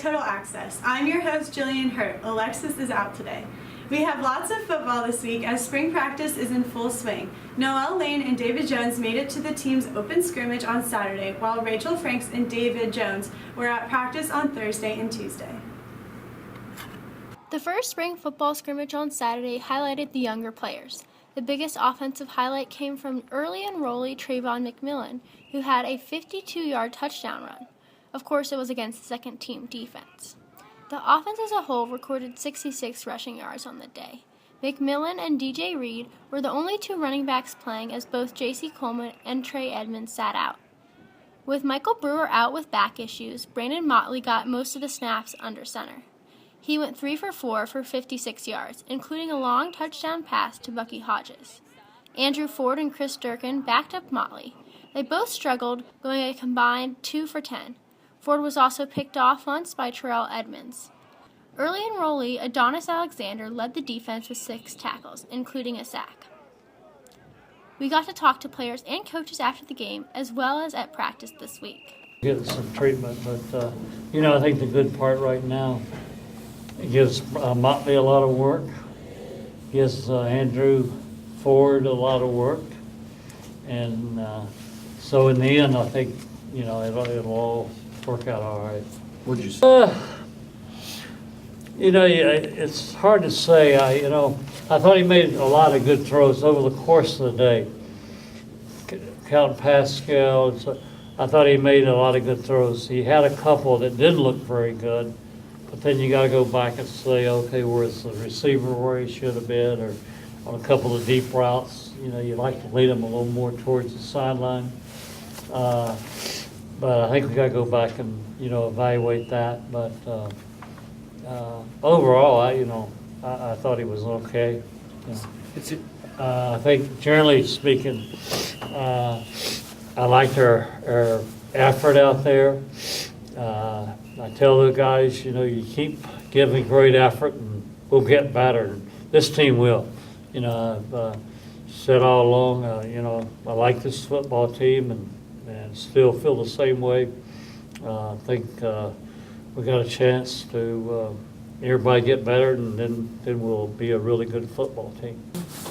Total Access. I'm your host, Jillian Hurt. Alexis is out today. We have lots of football this week as spring practice is in full swing. Noelle Lane and David Jones made it to the team's open scrimmage on Saturday, while Rachel Franks and David Jones were at practice on Thursday and Tuesday. The first spring football scrimmage on Saturday highlighted the younger players. The biggest offensive highlight came from early enrollee Trayvon McMillan, who had a 52-yard touchdown run. Of course, it was against the second-team defense. The offense as a whole recorded 66 rushing yards on the day. McMillan and DJ Reed were the only two running backs playing as both J.C. Coleman and Trey Edmonds sat out. With Michael Brewer out with back issues, Brandon Motley got most of the snaps under center. He went 3 for 4 for 56 yards, including a long touchdown pass to Bucky Hodges. Andrew Ford and Chris Durkin backed up Motley. They both struggled, going a combined 2 for 10. Ford was also picked off once by Terrell Edmonds. Early enrollee Adonis Alexander led the defense with 6 tackles, including a sack. We got to talk to players and coaches after the game, as well as at practice this week. Getting some treatment, but I think the good part right now, it gives Motley a lot of work, gives Andrew Ford a lot of work, and so in the end, I think it'll all work out all right. What did you say? It's hard to say. I thought he made a lot of good throws over the course of the day. Counting Pascal, I thought he made a lot of good throws. He had a couple that didn't look very good. But then you got to go back and say, okay, where's the receiver where he should have been, or on a couple of deep routes, you like to lead him a little more towards the sideline. But I think we got to go back and evaluate that. But overall, I thought he was okay. I think generally speaking, I liked our effort out there. I tell the guys, you keep giving great effort and we'll get better. This team will. I've said all along, I like this football team and still feel the same way. I think we got a chance to everybody get better, and then we'll be a really good football team.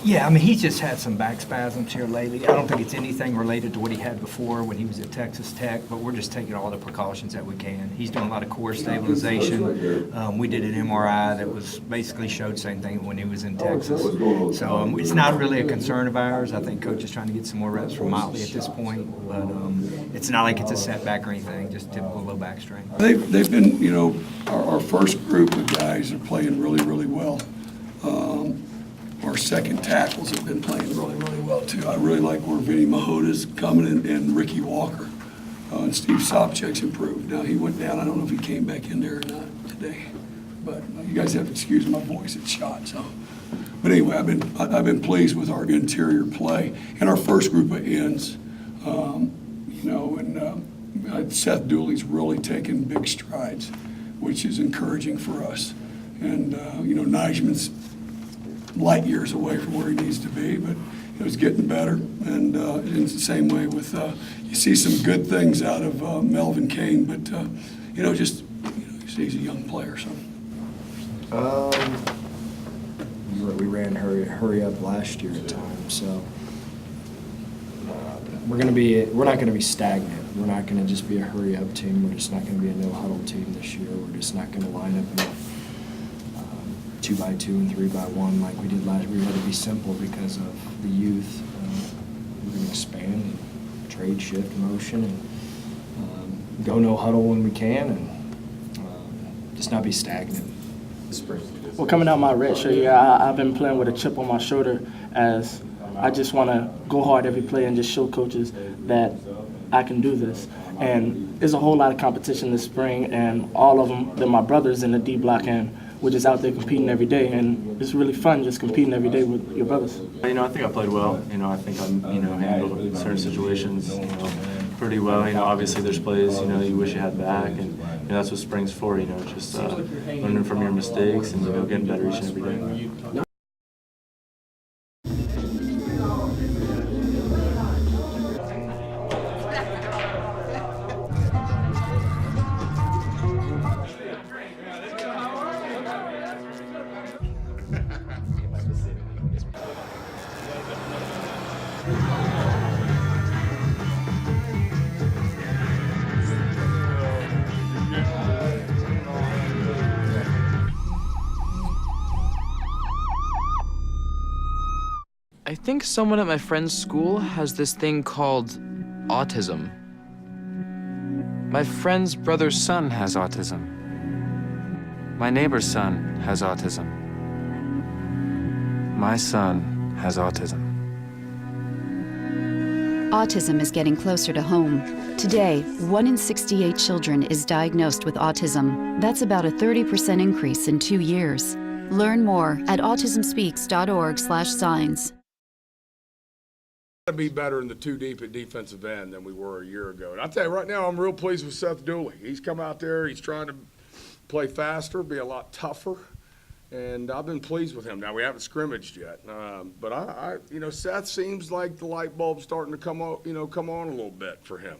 Yeah, I mean, he's just had some back spasms here lately. I don't think it's anything related to what he had before when he was at Texas Tech, but we're just taking all the precautions that we can. He's doing a lot of core stabilization. We did an MRI that was basically showed the same thing when he was in Texas. So it's not really a concern of ours. I think Coach is trying to get some more reps from Motley at this point, but it's not like it's a setback or anything, just typical low back strain. They've been, our first group of guys are playing really, really well. Our second tackles have been playing really, really well, too. I really like where Vinny Mahota's coming in and Ricky Walker. And Steve Sopchek's improved. Now, he went down. I don't know if he came back in there or not today. But you guys have to excuse my voice. It's shot, so. But anyway, I've been pleased with our interior play and our first group of ends. Seth Dooley's really taken big strides, which is encouraging for us. And, Nijman's light years away from where he needs to be, but it was getting better. And it's the same way with, you see some good things out of Melvin Kane, but, he's a young player, so. We ran hurry up last year at times, so we're not going to be stagnant. We're not going to just be a hurry up team. We're just not going to be a no huddle team this year. We're just not going to line up in 2x2 and 3x1 like we did last. We had to be simple because of the youth. We're going to expand and trade, shift, motion, and go no huddle when we can, and just not be stagnant. Well, coming out my redshirt year, I've been playing with a chip on my shoulder, as I just want to go hard every play and just show coaches that I can do this. And there's a whole lot of competition this spring, and all of them, they're my brothers in the D block, and we're just out there competing every day, and it's really fun just competing every day with your brothers. I think I played well. I think I handled certain situations pretty well. Obviously there's plays you wish you had back, and that's what spring's for. Just learning from your mistakes and getting better each and every day. think someone at my friend's school has this thing called autism. My friend's brother's son has autism. My neighbor's son has autism. My son has autism. Autism is getting closer to home. Today, 1 in 68 children is diagnosed with autism. That's about a 30% increase in 2 years. Learn more at autismspeaks.org/signs. To be better in the two deep at defensive end than we were a year ago. And I'll tell you right now, I'm real pleased with Seth Dooley. He's come out there, he's trying to play faster, be a lot tougher, and I've been pleased with him. Now, we haven't scrimmaged yet, but I Seth seems like the light bulb's starting to come on a little bit for him,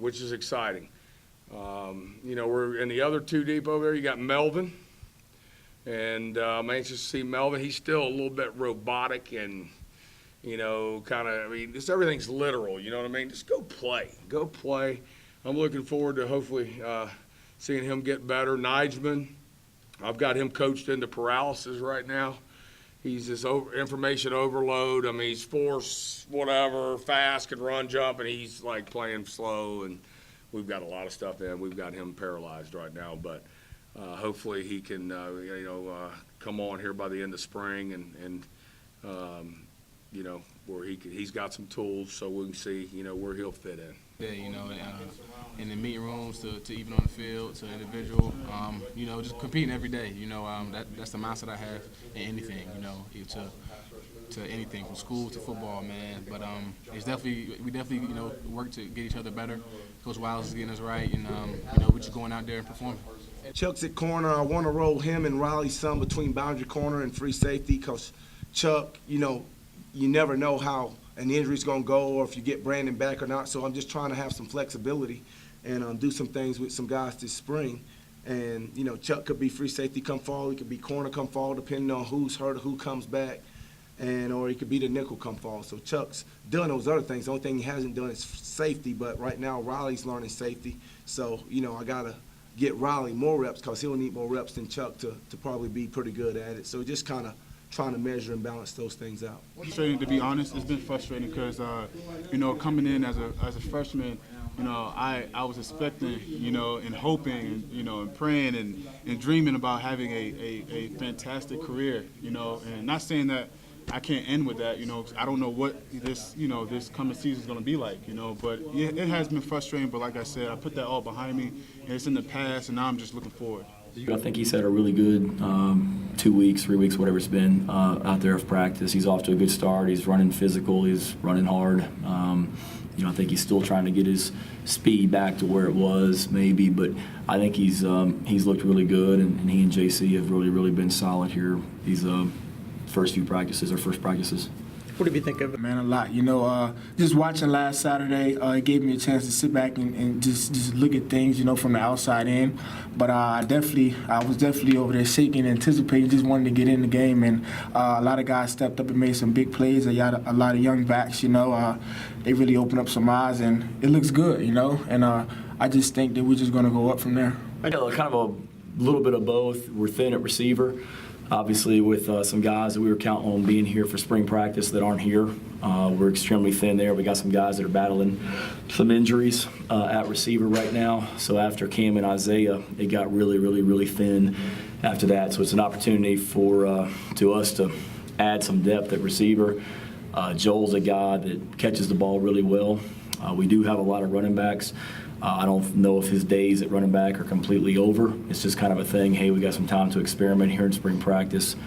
which is exciting. We're in the other two deep over there. You got Melvin, and I'm anxious to see Melvin. He's still a little bit robotic and, just everything's literal, you know what I mean? Just go play. I'm looking forward to hopefully seeing him get better. Nijman, I've got him coached into paralysis right now. He's this information overload. I mean, he's force, whatever, fast, can run, jump, and he's like playing slow, and we've got a lot of stuff in. We've got him paralyzed right now, but hopefully he can, come on here by the end of spring and where he's got some tools so we can see, where he'll fit in. Yeah, in the meeting rooms to even on the field to individual, just competing every day. That's the mindset I have in anything. To anything from school to football, man. But we definitely work to get each other better. Coach Wiles is getting us right, and we're just going out there and performing. Chuck's at corner. I want to roll him and Riley's son between boundary corner and free safety because Chuck, you never know how an injury's going to go or if you get Brandon back or not. So I'm just trying to have some flexibility and do some things with some guys this spring. And, Chuck could be free safety come fall. He could be corner come fall depending on who's hurt or who comes back. Or he could be the nickel come fall. So Chuck's done those other things. The only thing he hasn't done is safety. But right now Riley's learning safety. So, I got to get Riley more reps because he'll need more reps than Chuck to probably be pretty good at it. So just kind of trying to measure and balance those things out. Frustrating, to be honest. It's been frustrating because, coming in as a freshman, I was expecting, and hoping, and praying and dreaming about having a fantastic career, and not saying that I can't end with that, I don't know what this coming season is going to be like, but it has been frustrating. But like I said, I put that all behind me, and it's in the past, and now I'm just looking forward. I think he's had a really good 2 weeks, 3 weeks, whatever it's been out there of practice. He's off to a good start. He's running physical. He's running hard. I think he's still trying to get his speed back to where it was, maybe. But I think he's looked really good, and he and JC have really, really been solid here these first practices. What did you think of it? Man, a lot. Just watching last Saturday, it gave me a chance to sit back and just look at things, from the outside in. But I was definitely over there shaking, anticipating, just wanting to get in the game. And a lot of guys stepped up and made some big plays. A lot of young backs, they really opened up some eyes, and it looks good, And I just think that we're just going to go up from there. Kind of a little bit of both. We're thin at receiver. Obviously, with some guys that we were counting on being here for spring practice that aren't here, we're extremely thin there. We got some guys that are battling some injuries at receiver right now. So after Cam and Isaiah, it got really, really, really thin after that. So it's an opportunity for us to add some depth at receiver. Joel's a guy that catches the ball really well. We do have a lot of running backs. I don't know if his days at running back are completely over. It's just kind of a thing, hey, we got some time to experiment here in spring practice.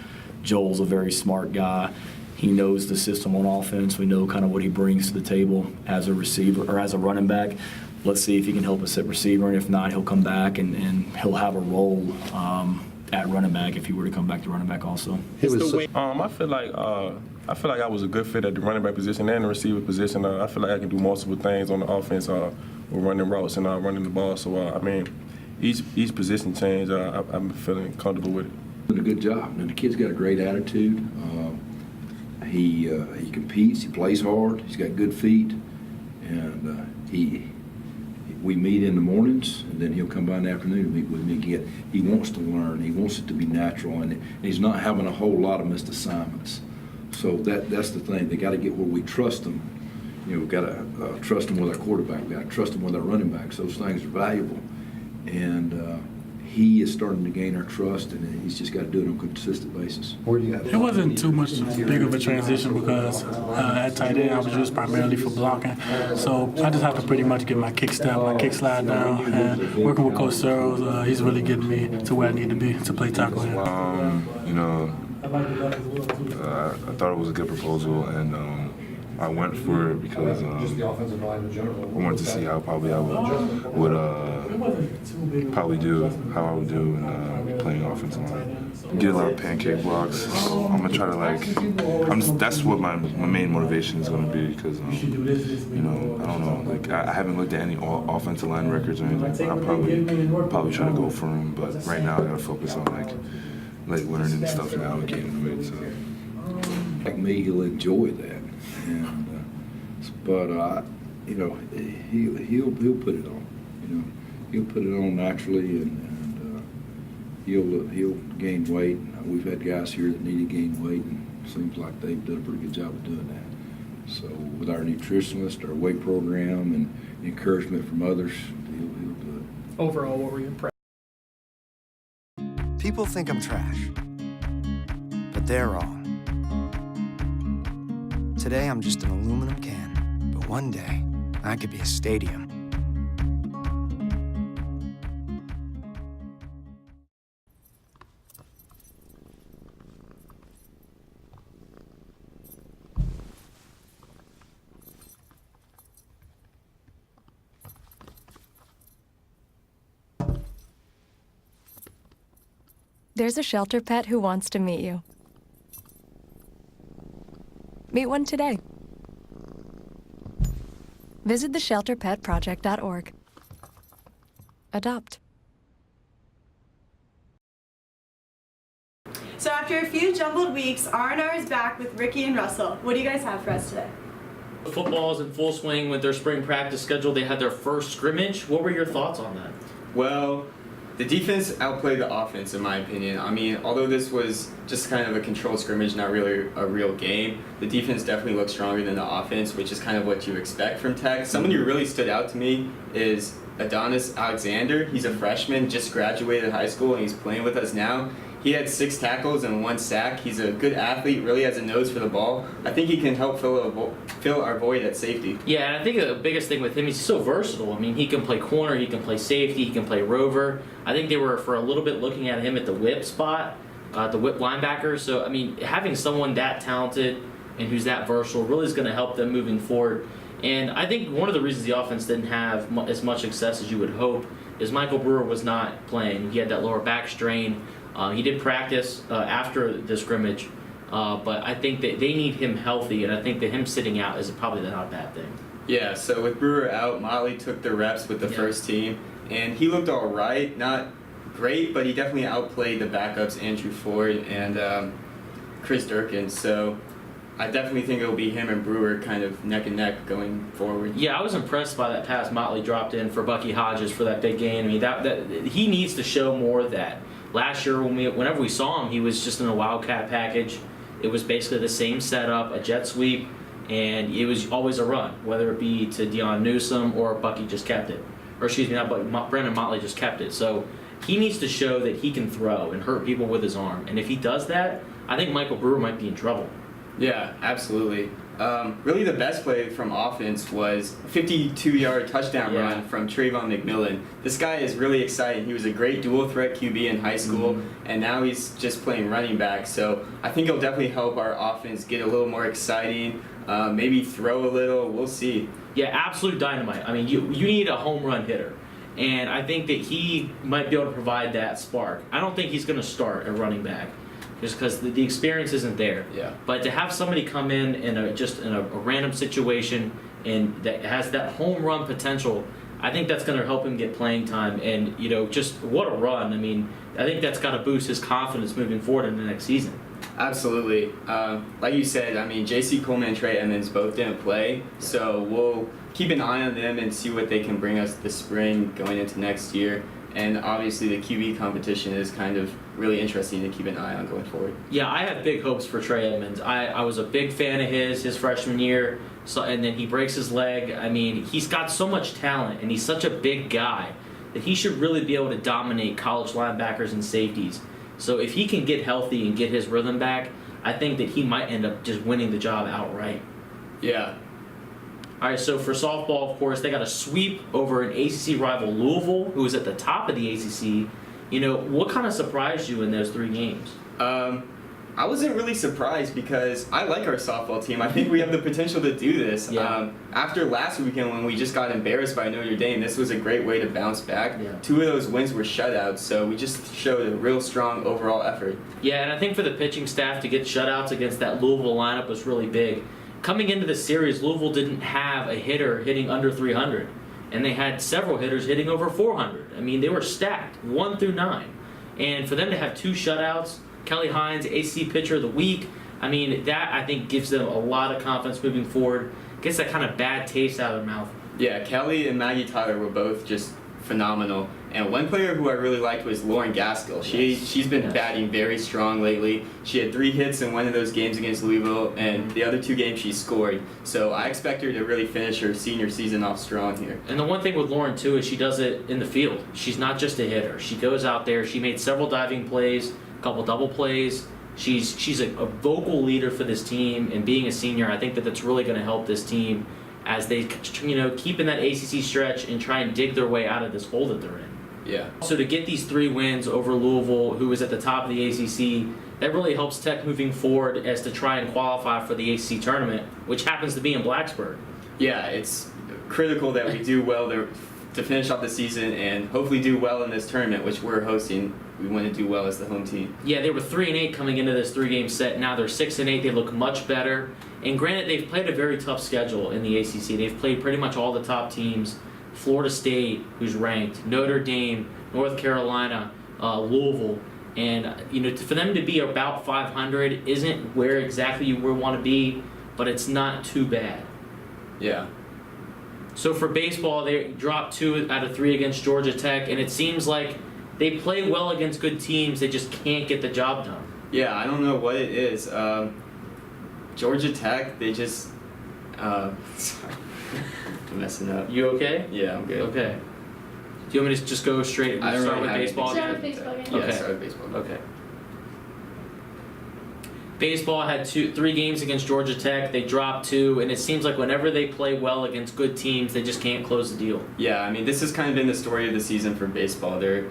Joel's a very smart guy. He knows the system on offense. We know kind of what he brings to the table as a receiver or as a running back. Let's see if he can help us at receiver, and if not, he'll come back and he'll have a role at running back if he were to come back to running back also. I feel like I was a good fit at the running back position and the receiver position. I feel like I can do multiple things on the offense. We're running routes and running the ball. So each position change, I'm feeling comfortable with it. Did a good job. And the kid's got a great attitude. He competes. He plays hard. He's got good feet, and we meet in the mornings, and then he'll come by in the afternoon and meet with me again. He wants to learn. He wants it to be natural, and he's not having a whole lot of missed assignments. So that's the thing. They got to get where we trust them. You know, we've got to trust them with our quarterback. We've got to trust them with our running backs. Those things are valuable. And he is starting to gain our trust, and he's just got to do it on a consistent basis. It wasn't too much big of a transition because at tight end I was used primarily for blocking. So I just have to pretty much get my kick step, my kick slide down, and working with Coach Searles, he's really getting me to where I need to be to play tackle him. You know, I thought it was a good proposal, and I went for it because I wanted to see how probably I would probably do, how I would do in playing offensive line. Get a lot of pancake blocks. So I'm gonna try to that's what my main motivation is gonna be because you know, I don't know, like I haven't looked at any offensive line records or anything, but I'll probably try to go for them. But right now I gotta focus on like learning stuff now and getting into it. So Like me, he'll enjoy that. But you know, he'll put it on. You know, he'll put it on naturally, and he'll gain weight. We've had guys here that need to gain weight, and it seems like they've done a pretty good job of doing that. So with our nutritionist, our weight program, and encouragement from others, he'll do it. Overall, what were you impressed? People think I'm trash, but they're wrong. Today, I'm just an aluminum can, but one day, I could be a stadium. There's a shelter pet who wants to meet you. Meet one today. Visit theshelterpetproject.org. Adopt. So after a few jumbled weeks, R&R is back with Ricky and Russell. What do you guys have for us today? Football's in full swing with their spring practice schedule. They had their first scrimmage. What were your thoughts on that? Well, the defense outplayed the offense, in my opinion. I mean, although this was just kind of a controlled scrimmage, not really a real game, the defense definitely looked stronger than the offense, which is kind of what you expect from Tech. Someone who really stood out to me is Adonis Alexander. He's a freshman, just graduated high school, and he's playing with us now. He had 6 tackles and 1 sack. He's a good athlete, really has a nose for the ball. I think he can help fill our void at safety. Yeah, and I think the biggest thing with him, he's so versatile. I mean, he can play corner, he can play safety, he can play rover. I think they were, for a little bit, looking at him at the whip spot, the whip linebacker. So, I mean, having someone that talented and who's that versatile really is going to help them moving forward. And I think one of the reasons the offense didn't have as much success as you would hope is Michael Brewer was not playing. He had that lower back strain. He did practice after the scrimmage, but I think that they need him healthy, and I think that him sitting out is probably not a bad thing. Yeah, so with Brewer out, Motley took the reps with the first team, and he looked all right. Not great, but he definitely outplayed the backups, Andrew Ford and Chris Durkin. So I definitely think it'll be him and Brewer kind of neck and neck going forward. Yeah, I was impressed by that pass Motley dropped in for Bucky Hodges for that big gain. I mean, that he needs to show more of that. Last year, whenever we saw him, he was just in a Wildcat package. It was basically the same setup, a jet sweep, and it was always a run, whether it be to Deion Newsome or Bucky just kept it. Or excuse me, not Bucky, Brendan Motley just kept it. So he needs to show that he can throw and hurt people with his arm. And if he does that, I think Michael Brewer might be in trouble. Yeah, absolutely. Really the best play from offense was a 52-yard touchdown run from Trayvon McMillan. This guy is really exciting. He was a great dual threat QB in high school, and now he's just playing running back. So I think it'll definitely help our offense get a little more exciting, maybe throw a little. We'll see. Yeah, absolute dynamite. I mean, you need a home run hitter. And I think that he might be able to provide that spark. I don't think he's going to start at running back, just because the experience isn't there. Yeah. But to have somebody come in a random situation and that has that home run potential, I think that's going to help him get playing time. And just what a run! I mean, I think that's got to boost his confidence moving forward in the next season. Absolutely. Like you said, I mean, J.C. Coleman and Trey Emmons both didn't play, so we'll keep an eye on them and see what they can bring us this spring going into next year. And obviously the QB competition is kind of really interesting to keep an eye on going forward. Yeah, I have big hopes for Trey Edmonds. I was a big fan of his freshman year, and then he breaks his leg. I mean, he's got so much talent, and he's such a big guy that he should really be able to dominate college linebackers and safeties. So if he can get healthy and get his rhythm back, I think that he might end up just winning the job outright. Yeah. All right, so for softball, of course, they got a sweep over an ACC rival, Louisville, who was at the top of the ACC. You know, what kind of surprised you in those 3 games? I wasn't really surprised because I like our softball team. I think we have the potential to do this. Yeah. After last weekend when we just got embarrassed by Notre Dame, this was a great way to bounce back. Yeah. 2 of those wins were shutouts, so we just showed a real strong overall effort. Yeah, and I think for the pitching staff to get shutouts against that Louisville lineup was really big. Coming into the series, Louisville didn't have a hitter hitting under 300, and they had several hitters hitting over 400. I mean, they were stacked, 1 through 9. And for them to have 2 shutouts, Kelly Hines, ACC Pitcher of the Week, I mean, that I think gives them a lot of confidence moving forward, gets that kind of bad taste out of their mouth. Yeah, Kelly and Maggie Tyler were both just phenomenal. And one player who I really liked was Lauren Gaskell. She's been batting very strong lately. She had 3 hits in one of those games against Louisville, and the other 2 games she scored. So I expect her to really finish her senior season off strong here. And the one thing with Lauren, too, is she does it in the field. She's not just a hitter. She goes out there. She made several diving plays, a couple double plays. She's a vocal leader for this team, and being a senior, I think that that's really going to help this team as they, you know, keep in that ACC stretch and try and dig their way out of this hole that they're in. Yeah. So to get these 3 wins over Louisville, who is at the top of the ACC, that really helps Tech moving forward as to try and qualify for the ACC tournament, which happens to be in Blacksburg. Yeah, it's critical that we do well to finish off the season and hopefully do well in this tournament, which we're hosting. We want to do well as the home team. Yeah, they were 3-8 coming into this 3-game set. Now they're 6-8. They look much better. And granted, they've played a very tough schedule in the ACC. They've played pretty much all the top teams. Florida State, who's ranked, Notre Dame, North Carolina, Louisville. And, you know, for them to be about 500 isn't where exactly you would want to be, but it's not too bad. Yeah. So for baseball, they dropped 2 out of 3 against Georgia Tech, and it seems like they play well against good teams. They just can't get the job done. Yeah, I don't know what it is. Georgia Tech, they just... sorry. I'm messing up. You okay? Yeah, I'm good. Okay. Do you want me to just go straight and start with baseball Start again? with baseball again. Okay. Yeah, start with baseball. Okay. Baseball had 3 games against Georgia Tech. They dropped 2, and it seems like whenever they play well against good teams, they just can't close the deal. Yeah, I mean, this has kind of been the story of the season for baseball. They're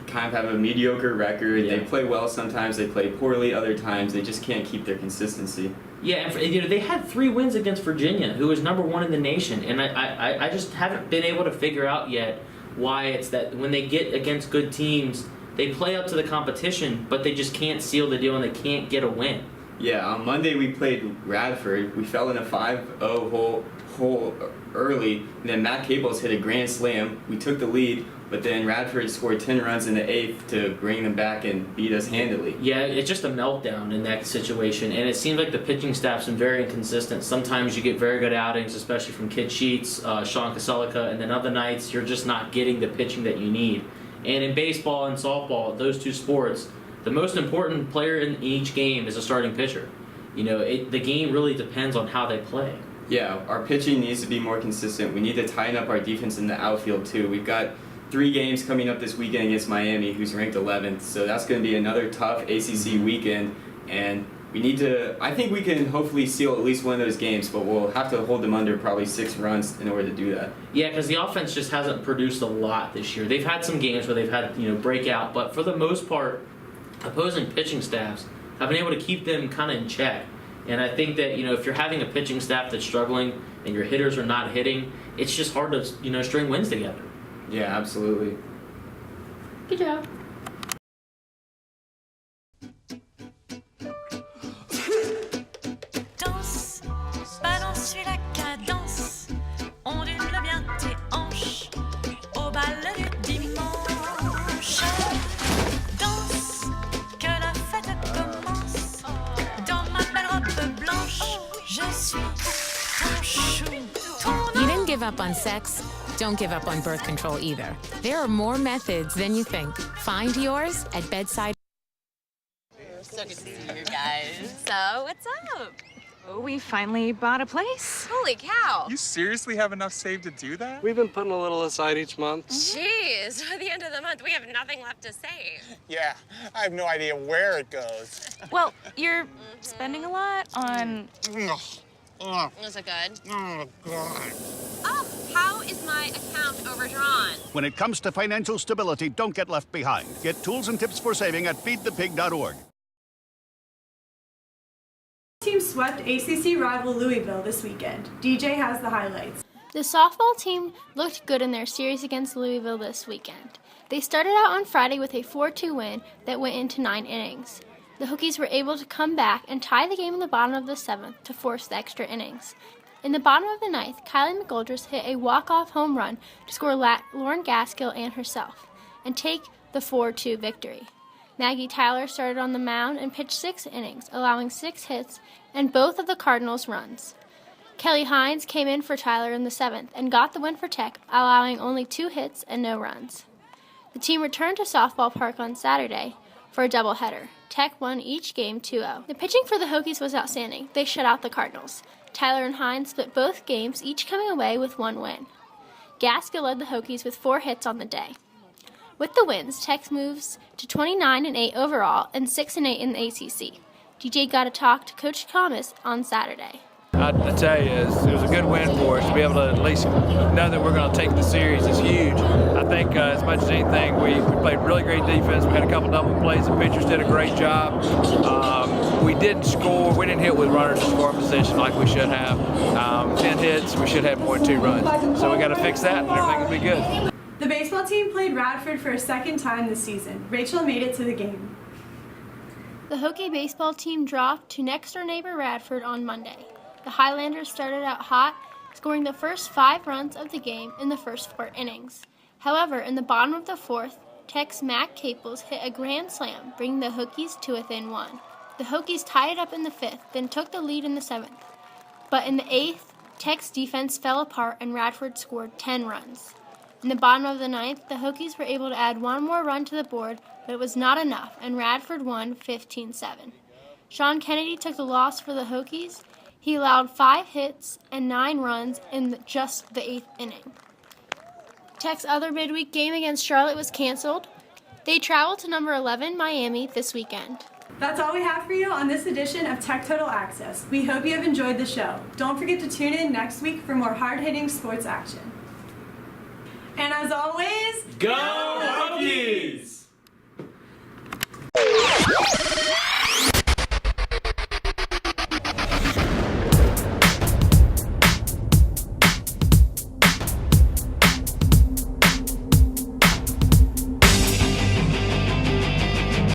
kind of have a mediocre record. Yeah. They play well sometimes, they play poorly other times. They just can't keep their consistency. Yeah, and you know, they had 3 wins against Virginia, who is #1 in the nation, and I just haven't been able to figure out yet why it's that when they get against good teams, they play up to the competition, but they just can't seal the deal and they can't get a win. Yeah, on Monday we played Radford. We fell in a 5-0 hole early, and then Matt Cables hit a grand slam. We took the lead, but then Radford scored 10 runs in the 8th to bring them back and beat us handily. Yeah, it's just a meltdown in that situation, and it seems like the pitching staff's been very inconsistent. Sometimes you get very good outings, especially from Kid Sheets, Sean Kaselika, and then other nights you're just not getting the pitching that you need. And in baseball and softball, those 2 sports, the most important player in each game is a starting pitcher. You know, the game really depends on how they play. Yeah, our pitching needs to be more consistent. We need to tighten up our defense in the outfield too. We've got 3 games coming up this weekend against Miami, who's ranked 11th. So that's going to be another tough ACC weekend, and we need to. I think we can hopefully seal at least one of those games, but we'll have to hold them under probably 6 runs in order to do that. Yeah, because the offense just hasn't produced a lot this year. They've had some games where they've had breakout, but for the most part, opposing pitching staffs have been able to keep them kind of in check. And I think that, if you're having a pitching staff that's struggling and your hitters are not hitting, it's just hard to, string wins together. Yeah, absolutely. Good job. Danse, balance la cadence, ondule bien tes hanches au bal du dimanche. Danse, que la fête commence, dans ma belle robe blanche, je suis ton chou. You didn't give up on sex, Don't give up on birth control either. There are more methods than you think. Find yours at Bedside. So good to see you guys. So, what's up? Oh, we finally bought a place. Holy cow. You seriously have enough saved to do that? We've been putting a little aside each month. Jeez, by the end of the month, we have nothing left to save. Yeah, I have no idea where it goes. Well, you're spending a lot on... Was it good? Oh, God. Oh, how is my account overdrawn? When it comes to financial stability, don't get left behind. Get tools and tips for saving at feedthepig.org. Team swept ACC rival Louisville this weekend. DJ has the highlights. The softball team looked good in their series against Louisville this weekend. They started out on Friday with a 4-2 win that went into 9 innings. The Hokies were able to come back and tie the game in the bottom of the 7th to force the extra innings. In the bottom of the 9th, Kylie McGoldrick hit a walk-off home run to score Lauren Gaskill and herself and take the 4-2 victory. Maggie Tyler started on the mound and pitched 6 innings, allowing 6 hits and both of the Cardinals' runs. Kelly Hines came in for Tyler in the 7th and got the win for Tech, allowing only 2 hits and no runs. The team returned to Softball Park on Saturday for a doubleheader. Tech won each game 2-0. The pitching for the Hokies was outstanding. They shut out the Cardinals. Tyler and Hines split both games, each coming away with 1 win. Gaskill led the Hokies with 4 hits on the day. With the wins, Tech moves to 29-8 overall and 6-8 in the ACC. DJ got to talk to Coach Thomas on Saturday. I tell you, it was a good win for us. To be able to at least know that we're going to take the series is huge. I think as much as anything, we played really great defense. We had a couple double plays. The pitchers did a great job. We didn't score. We didn't hit with runners in scoring position like we should have. 10 hits, we should have more than 2 runs. So we got to fix that, and everything will be good. The baseball team played Radford for a second time this season. Rachel made it to the game. The Hokie baseball team dropped to next-door neighbor Radford on Monday. The Highlanders started out hot, scoring the first 5 runs of the game in the first 4 innings. However, in the bottom of the 4th, Tech's Mac Caples hit a grand slam, bringing the Hokies to within 1. The Hokies tied it up in the 5th, then took the lead in the 7th. But in the 8th, Tech's defense fell apart and Radford scored 10 runs. In the bottom of the 9th, the Hokies were able to add 1 more run to the board, but it was not enough, and Radford won 15-7. Sean Kennedy took the loss for the Hokies. He allowed 5 hits and 9 runs in just the 8th inning. Tech's other midweek game against Charlotte was canceled. They traveled to number 11 Miami this weekend. That's all we have for you on this edition of Tech Total Access. We hope you have enjoyed the show. Don't forget to tune in next week for more hard-hitting sports action. And as always,